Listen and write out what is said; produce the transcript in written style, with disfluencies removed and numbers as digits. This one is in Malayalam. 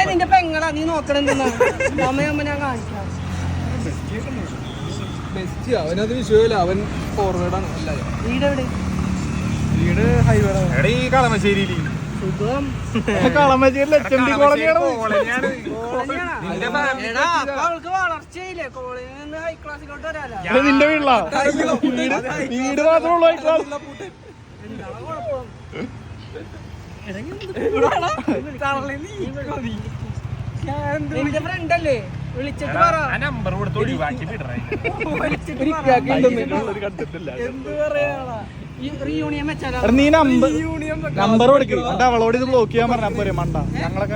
നിന്റെ പെങ്ങളാ നീ നോക്കണെന്താ അമ്മയമ്മ ഞാൻ കാണിക്കാം. അവനത് വിഷയമില്ല, അവൻ ഫോർവേഡാണ്. വീടെവിടെ? വീട് ഹൈവേ കളമശ്ശേരി. സുഖം. അവൾക്ക് വളർച്ചയില്ലേ? കോളേജിൽ നിന്ന് ഹൈ ക്ലാസ്സിലോട്ട് വരാലോ. നിന്റെ വീട്ടിലാ? വീട് മാത്രമുള്ളൂ ഹൈ ക്ലാസ്. എന്താണ് കുഴപ്പം? നിന്റെ ഫ്രണ്ട് അല്ലേ? വിളിച്ചിട്ട് പറ. എന്ത് പറയാ? റീയൂണിയൻ വെച്ചാലോ? നീ നമ്പർ കൊടുക്കും അവളോട് ഇത് ബ്ലോക്ക് ചെയ്യാൻ പറഞ്ഞാ പോരെ മണ്ട. ഞങ്ങളൊക്കെ